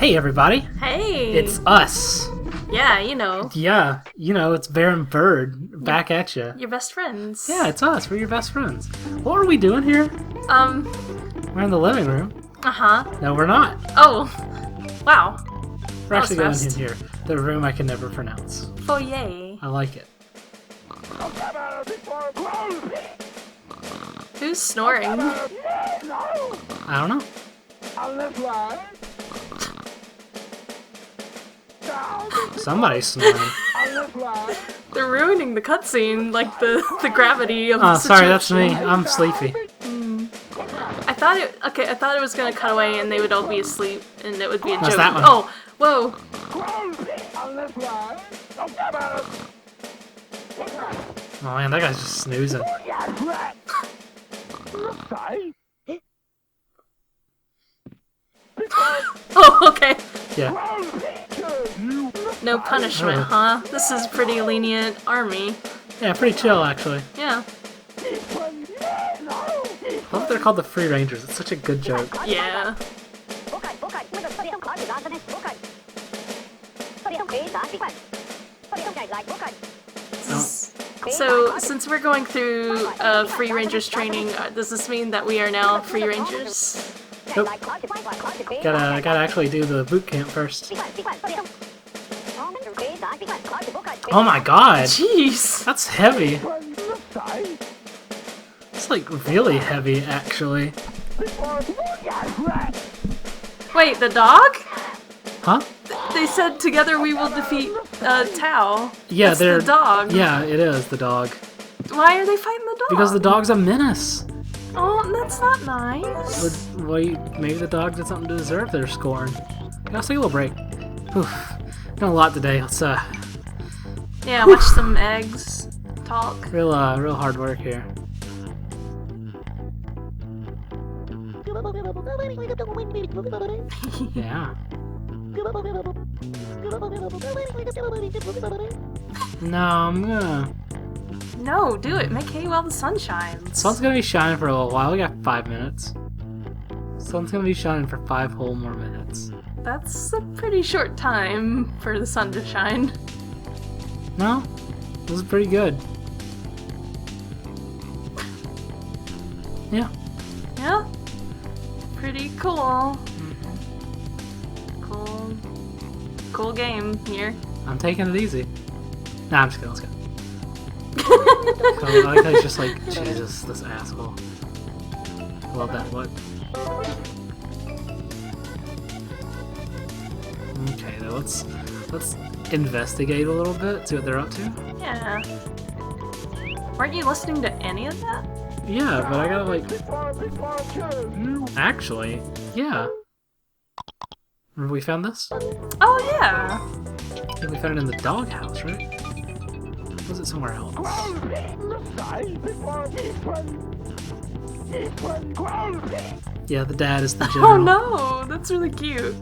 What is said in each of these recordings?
Hey everybody! Hey! It's us! Yeah, you know. Yeah, it's Bear and Bird back at you. Your best friends. Yeah, it's us. We're your best friends. What are we doing here? We're in the living room. Uh-huh. No, we're not. Oh. Wow. We're actually going in here. The room I can never pronounce. Foyer. I like it. Who's snoring? I don't know. Somebody's snoring. They're ruining the cutscene, like the gravity of the situation. Sorry, that's me. I'm sleepy. I thought it was gonna cut away and they would all be asleep and it would be a That's joke. that one. Oh, whoa. Oh man, that guy's just snoozing. Oh, okay. Yeah. No punishment, huh? This is pretty lenient army. Yeah, pretty chill actually. Yeah. I love they're called the Free Rangers. It's such a good joke. Yeah. So, since we're going through Free Rangers training, does this mean that we are now Free Rangers? Nope. Gotta actually do the boot camp first. Oh my god! Jeez! That's heavy. It's like really heavy, actually. Wait, the dog? Huh? They said together we will defeat Tao. Yeah, That's they're the dog. Yeah, it is the dog. Why are they fighting the dog? Because the dog's a menace. Oh, that's not nice. Maybe the dog did something to deserve their scorn. Let's take a little break. Oof. Done a lot today. Let's Yeah, watch some eggs. Talk. real hard work here. Yeah. No, I'm gonna... No, do it. Make hay while the sun shines. Sun's gonna be shining for a little while. We got 5 minutes. Sun's gonna be shining for 5 whole more minutes. That's a pretty short time for the sun to shine. No? This is pretty good. Yeah. Yeah? Pretty cool. Cool game here. I'm taking it easy. Nah, I'm just kidding. Let's go. I like how he's just like, Jesus, this asshole. I love that look. Okay, though, let's investigate a little bit, see what they're up to. Yeah. Weren't you listening to any of that? Yeah, but I gotta like... Actually, yeah. Remember we found this? Oh, yeah. I think we found it in the doghouse, right? Or was it somewhere else? Yeah, the dad is the general. Oh, no. That's really cute.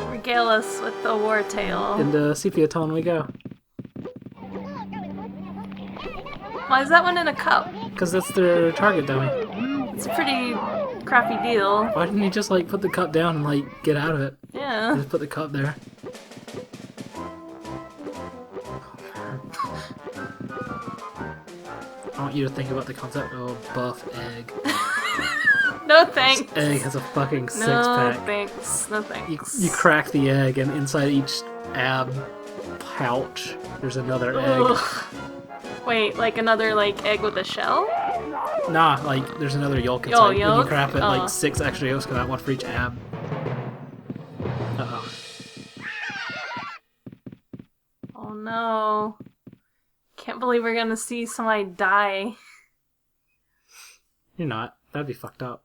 Regale us with the war tale. And sepia tone we go. Why is that one in a cup? Because that's their target dummy. It's a pretty crappy deal. Why didn't he just like put the cup down and like get out of it? Yeah. Just put the cup there. I want you to think about the concept of a buff egg. No thanks. This egg has a fucking six No pack. thanks. No thanks. You crack the egg, and inside each ab pouch, there's another egg. Ugh. Wait, like another egg with a shell? Nah, like there's another yolk inside. Oh, When you yolk? crack it, Oh. like 6 extra yolks come out, one for each ab. Uh-oh. Oh no. Can't believe we're gonna see somebody die. You're not. That'd be fucked up.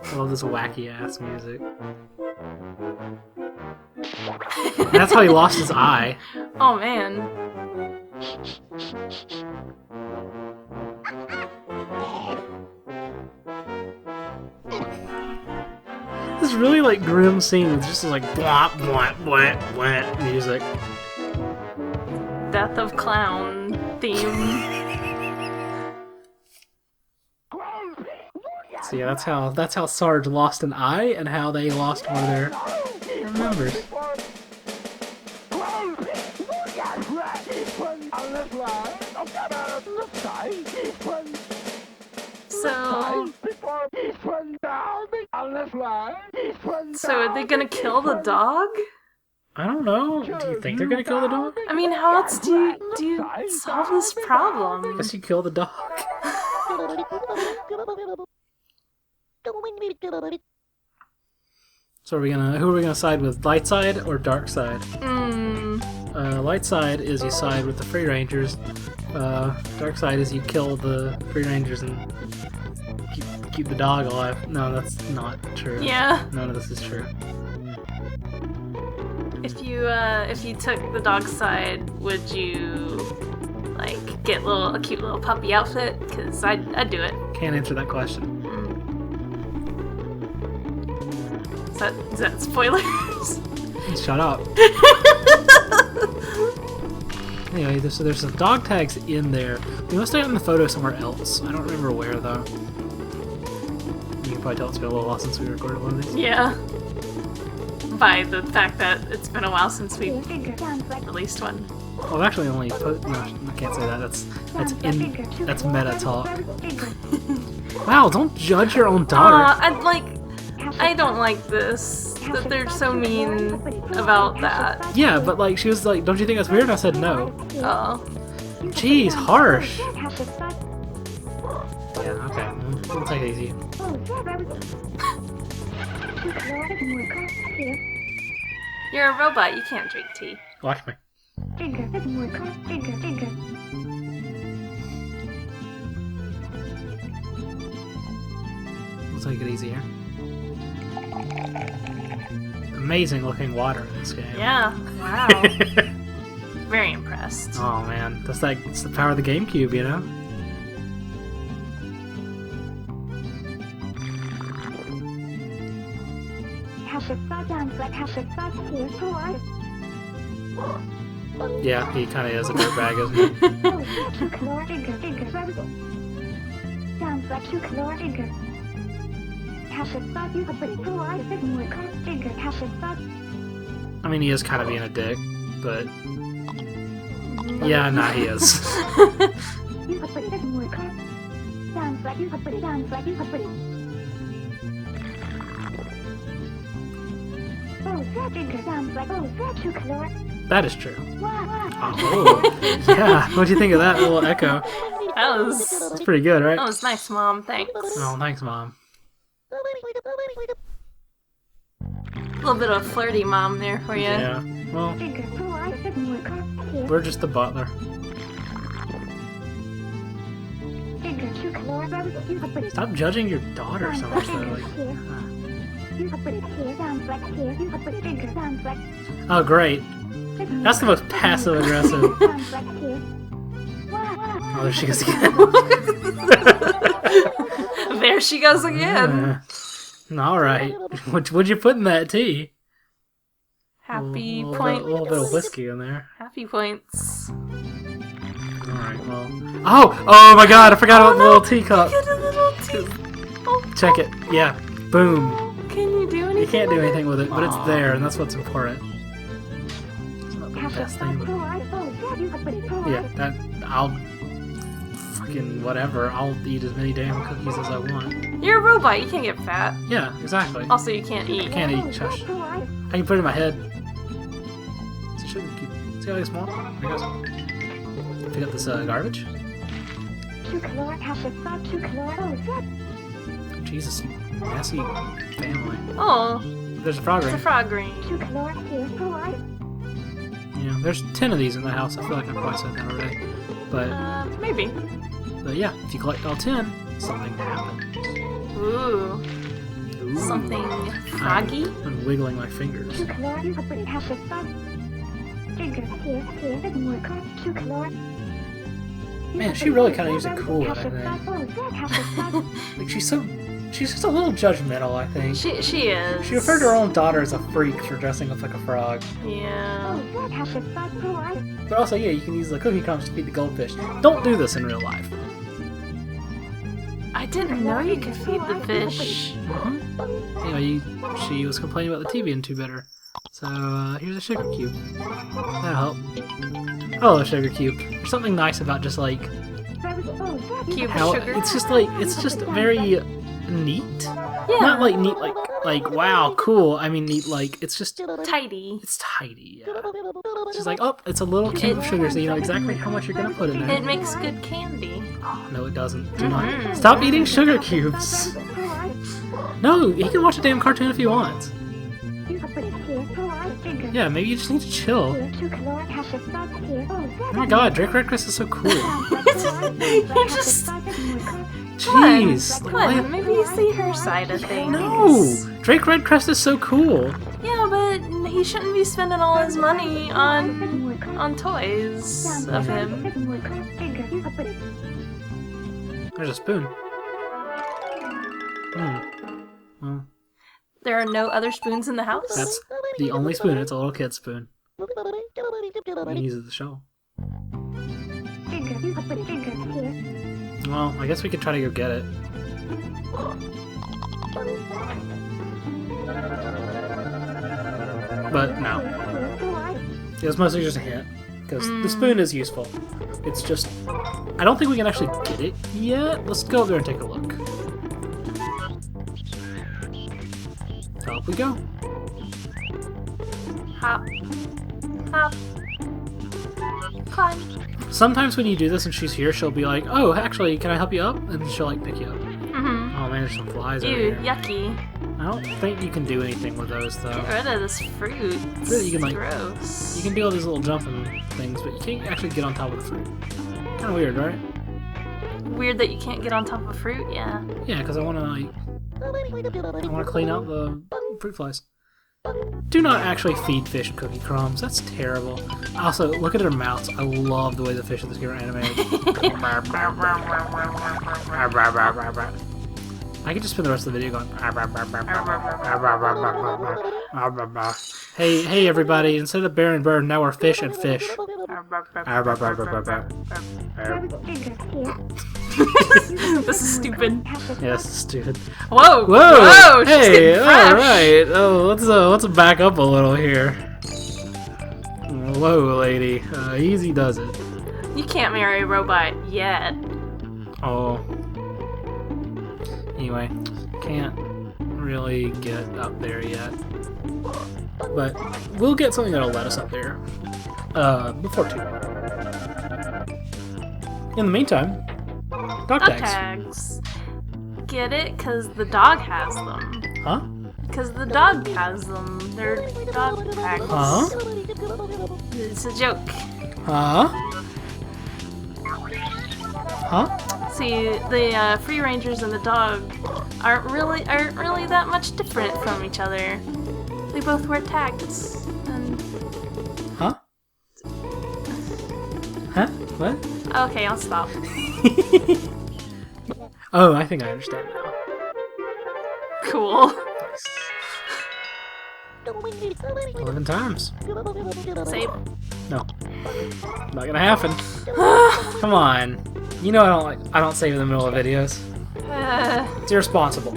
I love this wacky ass music. That's how he lost his eye. Oh man. this really like grim scene with just like blah blah blah blah music. Death of Clown theme. So yeah, that's how Sarge lost an eye and how they lost one of their members. So are they gonna kill the dog? I don't know. Do you think they're gonna kill the dog? I mean, how else do you solve this problem? I guess you kill the dog. So who are we gonna side with? Light side or dark side? Light side is you side with the Free Rangers. Dark side is you kill the Free Rangers and keep the dog alive. No, that's not true. Yeah. None of this is true. If you took the dog side, would you like get a cute little puppy outfit? Because I'd do it. Can't answer that question. Is that spoilers? Shut up. Anyway, there's some dog tags in there. We must have gotten the photo somewhere else. I don't remember where though. You can probably tell it's been a little while since we recorded one of these. Yeah. By the fact that it's been a while since we released one. Well, I've actually only no, I can't say that. That's meta talk. Wow, don't judge your own daughter. I don't like this. That they're so mean about that. Yeah, but like she was like, "Don't you think that's weird?" And I said no. Oh. Jeez, harsh. Yeah, okay. We'll take it easy. You're a robot. You can't drink tea. Watch me. We'll take it easy here. Amazing looking water in this game. Yeah. Wow. Very impressed. Oh man, it's the power of the GameCube, you know? Yeah, he kind of is a dirtbag, isn't he? I mean, he is kind of being a dick, but... Yeah, nah, he is. That is true. Oh, yeah. What'd you think of that little echo? That's pretty good, right? That was nice, Mom. Thanks. Oh, thanks, Mom. A little bit of flirty mom there for you. Yeah. Well, we're just the butler. Stop judging your daughter so much, though. Oh, great. That's the most passive-aggressive. Oh, there she goes again. There she goes again. Alright. What'd you put in that tea? Happy points. points. A little bit of whiskey in there. Happy points. Alright, well... Oh my god, I forgot about the little teacup. Look at a little tea. Oh. Check it. Yeah. Boom. Can you do anything? You can't do anything with it, but it's there, and that's what's important. It's not the best thing, but... Yeah, I'll... Fucking whatever. I'll eat as many damn cookies as I want. You're a robot. You can't get fat. Yeah, exactly. Also, you can't eat. I can't eat. Shush. I can put it in my head. See how small? There it goes. Pick up this garbage. Jesus, messy family. Oh. There's a frog ring. It's a frog ring. Yeah, there's 10 of these in the house. I feel like I probably said that already. But maybe. But yeah, if you collect all 10, something happens. Ooh. Something froggy? I'm wiggling my fingers. Man, she really kind of used to cool it, I think. Like, she's she's just a little judgmental, I think. She is. She referred to her own daughter as a freak for dressing up like a frog. Yeah. But also, yeah, you can use the cookie crumbs to feed the goldfish. Don't do this in real life. I didn't know you could feed the fish. Anyway, she was complaining about the TV being too bitter. So, here's a sugar cube. That'll help. Oh, a sugar cube. There's something nice about just, like... Cube how sugar? it's just, like, it's just very neat. Yeah. Not, like, neat, like, wow, cool. I mean, neat, like, it's just... Tidy. It's tidy, yeah. It's just like, oh, it's a little cube of sugar, so you know exactly how much you're gonna put in there. It makes good candy. Oh, no, it doesn't. Do not. Stop eating sugar cubes! No, he can watch a damn cartoon if he wants. Yeah, maybe you just need to chill. Oh my god, Drake Redcrest is so cool. You're just... Jeez. Come on, maybe you see her side of things. No! Drake Redcrest is so cool. Yeah, but he shouldn't be spending all his money on toys of him. There's a spoon. Well, There are no other spoons in the house? that's the only spoon. It's a little kid's spoon. You can use it as a shovel. Well, I guess we could try to go get it. But no. It was mostly just a hint. Because the spoon is useful. It's just... I don't think we can actually get it yet. Let's go over there and take a look. Up we go. Hop. Hop. Climb. Sometimes when you do this and she's here, she'll be like, oh, actually, can I help you up? And she'll, like, pick you up. Oh man, there's some flies over Ew, here. yucky. I don't think you can do anything with those, though. Get rid of this fruit. Really, you can, like, gross. You can do all these little jumping things, but you can't actually get on top of the fruit. Kind of weird, right? Weird that you can't get on top of fruit, yeah. Yeah, because I want to, like... I want to clean out the fruit flies. Do not actually feed fish cookie crumbs. That's terrible. Also, look at their mouths. I love the way the fish in this game are animated. I could just spend the rest of the video going. Hey, everybody! Instead of bear and bird, now we're fish and fish. This is stupid. Yes, stupid. Whoa! Whoa! She's Hey, getting fresh. all right. Oh, let's back up a little here. Whoa, lady. Easy does it. You can't marry a robot yet. Oh. Anyway, can't really get up there yet. But we'll get something that'll let us up there. Before too long. In the meantime, dog tags. Tags. Get it? Because the dog has them. Huh? Because the dog has them. They're dog tags. Huh? It's a joke. Huh? Huh? See, the free rangers and the dog aren't really that much different from each other. They both wear tags. And Huh? Huh? What? okay, I'll stop. Oh, I think I understand now. Cool. 11 times. Save. No. Not gonna happen. Come on. You know I don't save in the middle of videos. It's irresponsible.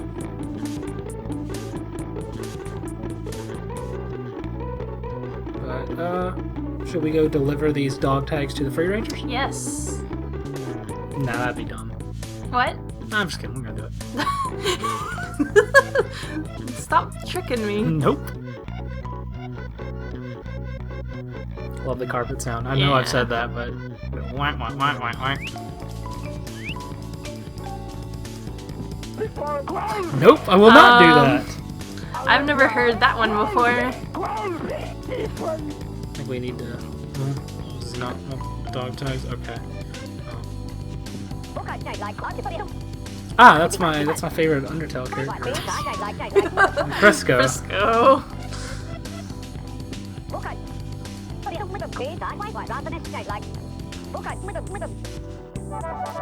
But, should we go deliver these dog tags to the Free Rangers? Yes. Nah, that'd be dumb. What? Nah, I'm just kidding. We're gonna do it. Stop tricking me. Nope. Love the carpet sound. I know Yeah. I've said that, but... Whack, whack, whack, whack, whack. Nope, I will not do that. I've never heard that one before. I think we need to... this is not dog tags? Okay. Ah, that's my favorite Undertale character. Fresco. Frisco.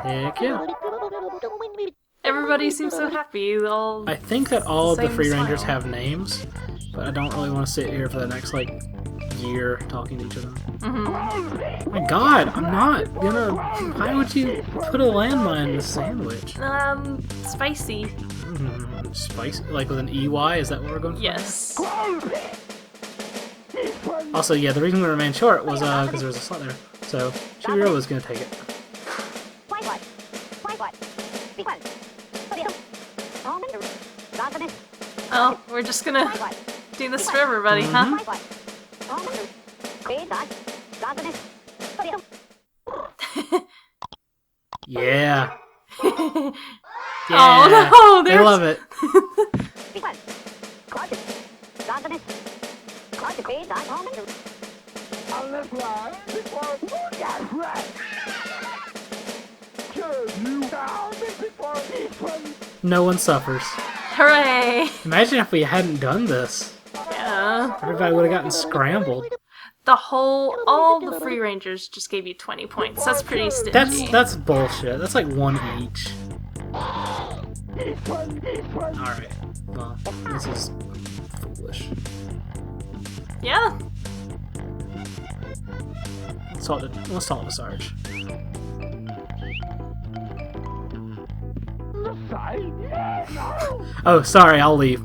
Heck yeah. Everybody seems so happy. All I think that all of the Same Free Rangers smile. have names, but I don't really want to sit here for the next, like, year talking to each of them. Mm-hmm. My god, I'm not gonna... Why would you put a landmine in a sandwich? Spicy. Spicy? Like with an EY? Is that what we're going for? Yes. Also, yeah, the reason we remained short was because there was a slot there. So, Chibi-Robo was gonna take it. Oh, we're just gonna do this for everybody, huh? Yeah. Oh Yeah. no, They there's... love it. No one suffers. Hooray! Imagine if we hadn't done this. Yeah. Everybody would have gotten scrambled. All the Free Rangers just gave you 20 points. That's pretty stingy. That's bullshit. That's like one each. Alright. Well, this is foolish. Yeah. Let's talk to Sarge. Oh, sorry, I'll leave.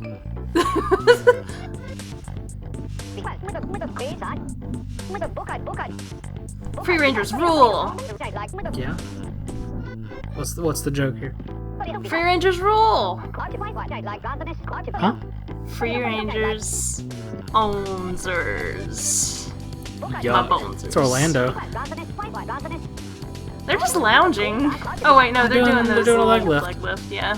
Free Rangers rule! Yeah? What's the joke here? Free Rangers rule! Huh? Free Rangers owners. Yuck. bonzers. It's Orlando. They're just lounging. Oh wait, no, they're doing They're doing a leg lift. Leg lift, yeah.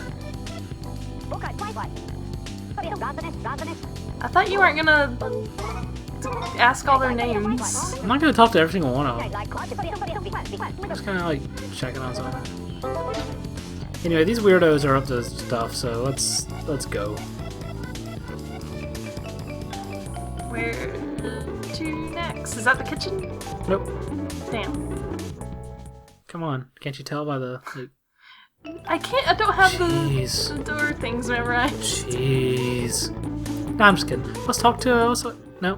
I thought you weren't gonna ask all their names. I'm not gonna talk to every single one of them. I'm just kinda like checking on something. Anyway, these weirdos are up to stuff, so let's go. Where to next? Is that the kitchen? Nope. Damn. Come on. Can't you tell by the like, I can't. I don't have Jeez. the door things memorized. Jeez. No, I'm just kidding. Let's talk to no.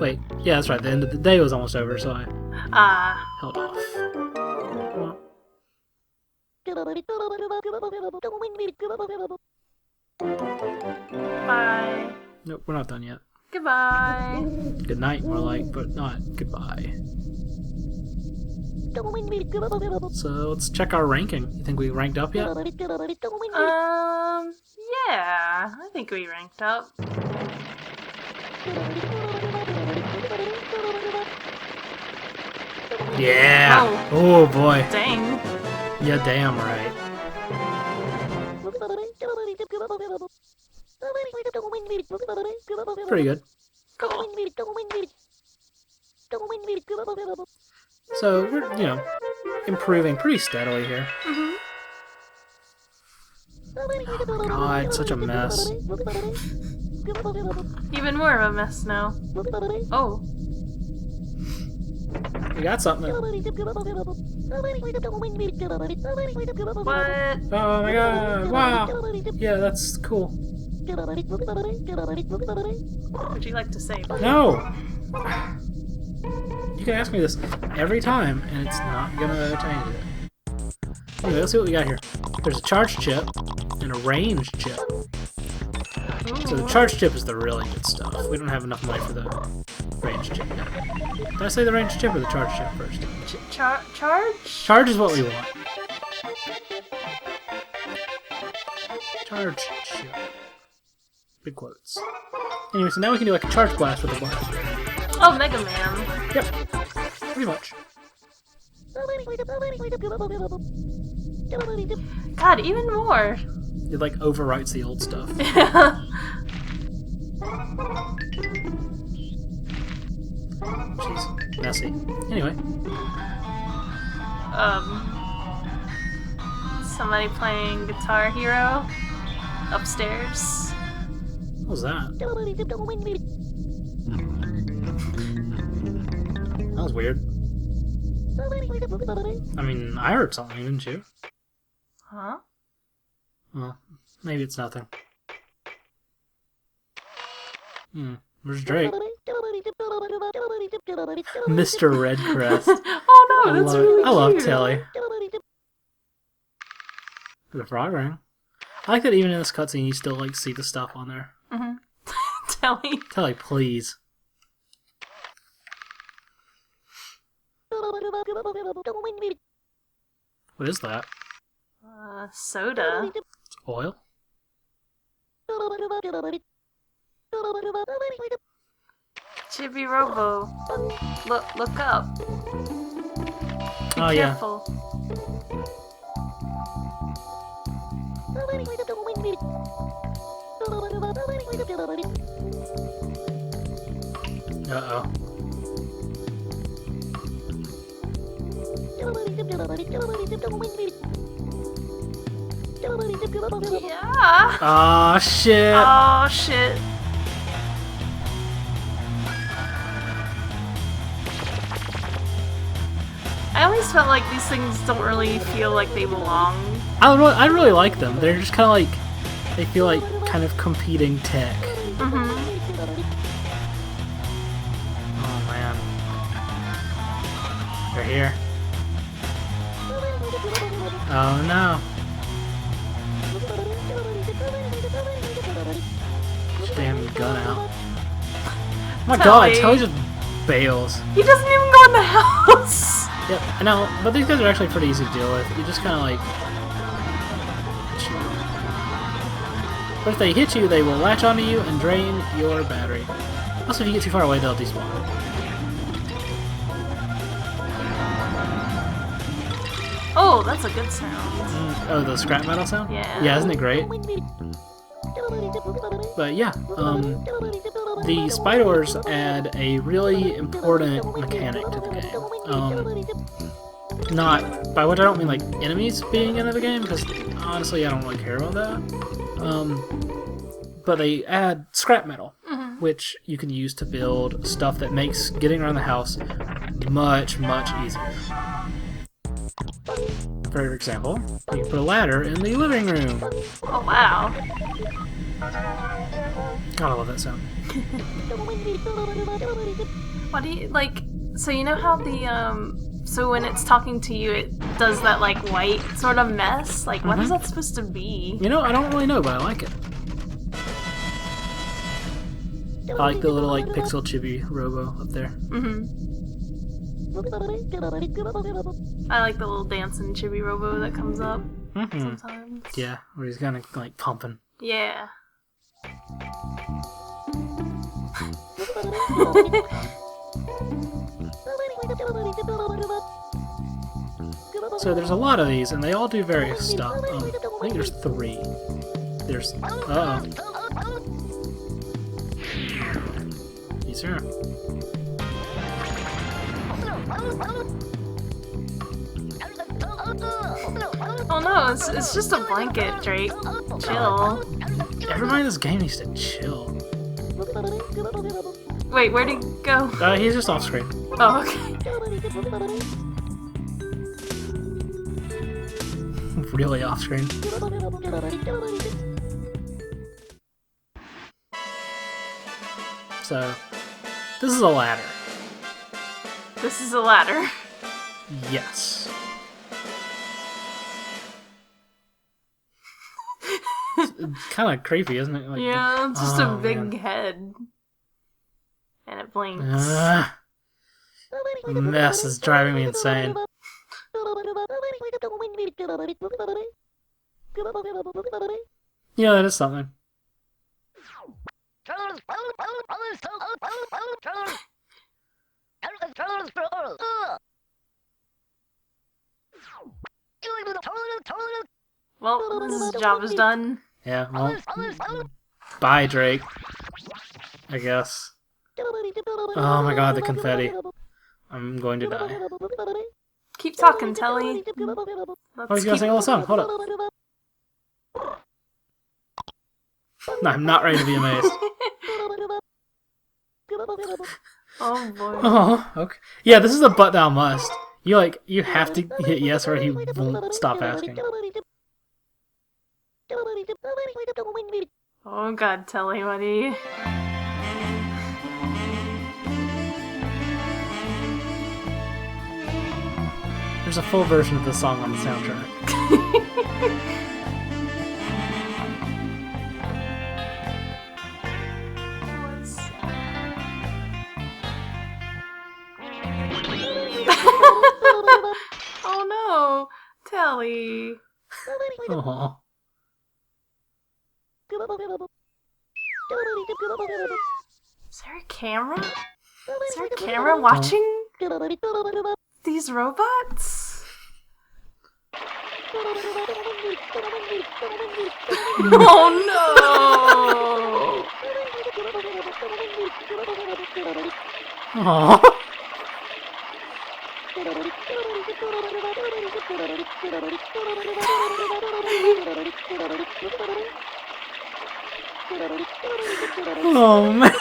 Wait. Yeah, that's right. The end of the day was almost over, so I held off. Well, Bye. nope, we're not done yet. Goodbye. Good night, more like, but not goodbye. So let's check our ranking. You think we ranked up yet? Yeah. I think we ranked up. Yeah. Oh boy. Dang. Yeah, damn right. Pretty good. Cool. So we're, improving pretty steadily here. Mhm. Oh my god, such a mess. Even more of a mess now. Oh. We got something. What? Oh my god, wow. Yeah, that's cool. What would you like to say? No! You can ask me this every time, and it's not gonna change it. Anyway, let's see what we got here. There's a charge chip and a range chip. So the charge chip is the really good stuff. We don't have enough money for the range chip yet. Did I say the range chip or the charge chip first? Charge? Charge is what we want. Charge chip. Big quotes. Anyway, so now we can do like a charge blast with a blaster. Oh, Mega Man. Yep. Pretty much. God, even more. It like overwrites the old stuff. Jeez. Messy. Anyway. Somebody playing Guitar Hero upstairs. What was that? That was weird. I mean, I heard something, didn't you? Huh? Well, maybe it's nothing. Where's Drake? Mr. Redcrest. Oh no, that's really cute. I love Telly. The frog ring. I like that even in this cutscene you still like see the stuff on there. Telly. Telly, please. What is that? Soda. It's oil? Chibi-Robo. Look up. Be careful. Uh-oh. Yeah. Aw, shit. Oh shit. I always felt like these things don't really feel like they belong. I really like them. They're just kind of like, they feel like kind of competing tech. Oh man. They're here. Oh no. Damn gun out. Oh my god, Telly just bails. He doesn't even go in the house. Yep, I know, but these guys are actually pretty easy to deal with. You just kind of like... But if they hit you, they will latch onto you and drain your battery. Also, if you get too far away, they'll despawn. Oh, that's a good sound. Oh, the scrap metal sound? Yeah. Yeah, isn't it great? But yeah, the Spiders add a really important mechanic to the game. Not, by which I don't mean like enemies being into the game, because honestly I don't really care about that. But they add scrap metal, which you can use to build stuff that makes getting around the house much, much easier. For example, you can put a ladder in the living room. Oh wow. God, I love that sound. What do you like? So you know how the so when it's talking to you, it does that like white sort of mess. Like, what is that supposed to be? You know, I don't really know, but I like it. I like the little like pixel Chibi-Robo up there. I like the little dancing Chibi-Robo that comes up sometimes. Yeah, where he's kind of like pumping. Yeah. So there's a lot of these, and they all do various stuff. I think there's 3. There's... Uh-oh. Yes, sir. Oh no, it's just a blanket, Drake. Chill. Everybody in this game needs to chill. Wait, where'd he go? He's just off screen. Oh, okay. Really off screen. So, this is a ladder. This is a ladder. Yes. It's kind of creepy, isn't it? Like, yeah, it's just a big head. And it blinks. Mess is driving me insane. Yeah, that is something. Well, this job is done. Yeah, well, bye, Drake. I guess. Oh my god, the confetti. I'm going to die. Keep talking, Telly. Oh, he's gonna sing a little song. Hold up. No, I'm not ready to be amazed. Oh boy. Oh, okay. Yeah, this is a but thou must. You have to hit yes or he won't stop asking. Oh god, Telly, buddy. There's a full version of the song on the soundtrack. Oh no, Telly. Aww. Is there a camera? Is there a camera watching these robots? Oh no! Aww. Oh man.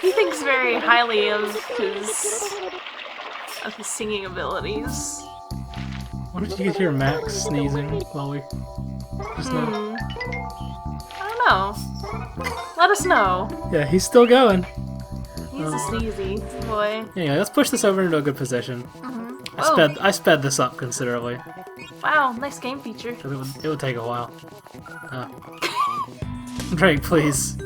He thinks very highly of his singing abilities. What did you hear Max sneezing while we just now? I don't know. Let us know. Yeah, he's still going. He's a sneezy boy. Anyway, let's push this over into a good position. I sped this up considerably. Wow, nice game feature. It would take a while. Drake, please.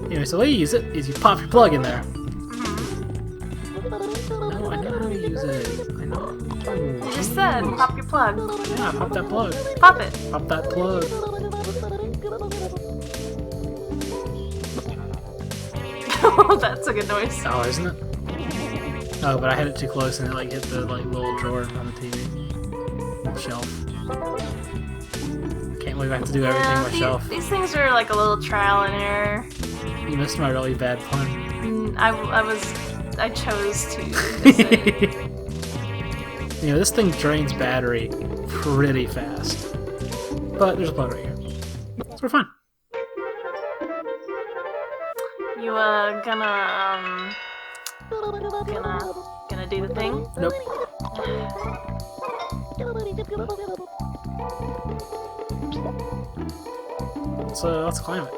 Anyway, so the way you use it is you pop your plug in there. No, I know how to use it. I know. You just said pop your plug. Yeah, pop that plug. Pop it. Pop that plug. Oh, that's a good noise. Oh, isn't it? Oh, but I had it too close and it like hit the like little drawer on the TV shelf. Can't believe I have to do everything myself. These things are like a little trial and error. You missed my really bad pun. I chose to miss it. You know, this thing drains battery pretty fast. But there's a plug right here. So we're fine. You gonna do the thing? Nope. Let's climb it.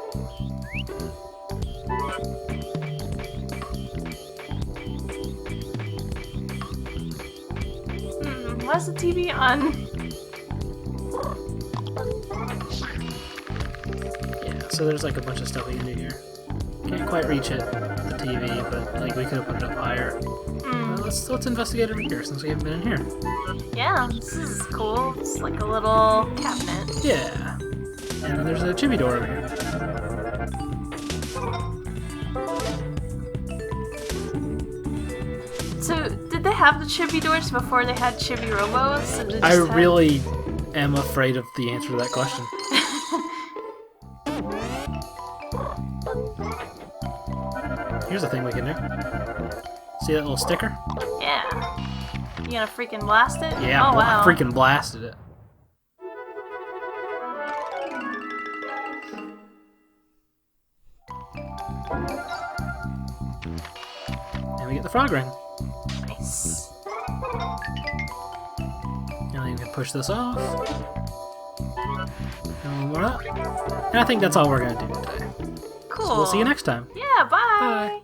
Why's the TV on? Yeah, so there's like a bunch of stuff we can do here. Can't quite reach it, the TV, but like we could have put it up higher. Let's investigate over here since we haven't been in here. Yeah, this is cool. It's like a little cabinet. Yeah. And then there's a chibi door over here. So, did they have the chibi doors before they had Chibi-Robos? I really am afraid of the answer to that question. Here's a thing we can do. See that little sticker? Yeah. You gonna freaking blast it? Yeah, oh, wow. I freaking blasted it. And we get the frog ring. Nice. Now you can push this off. And more up. And I think that's all we're gonna do today. Cool. So we'll see you next time. Yeah, bye. Bye.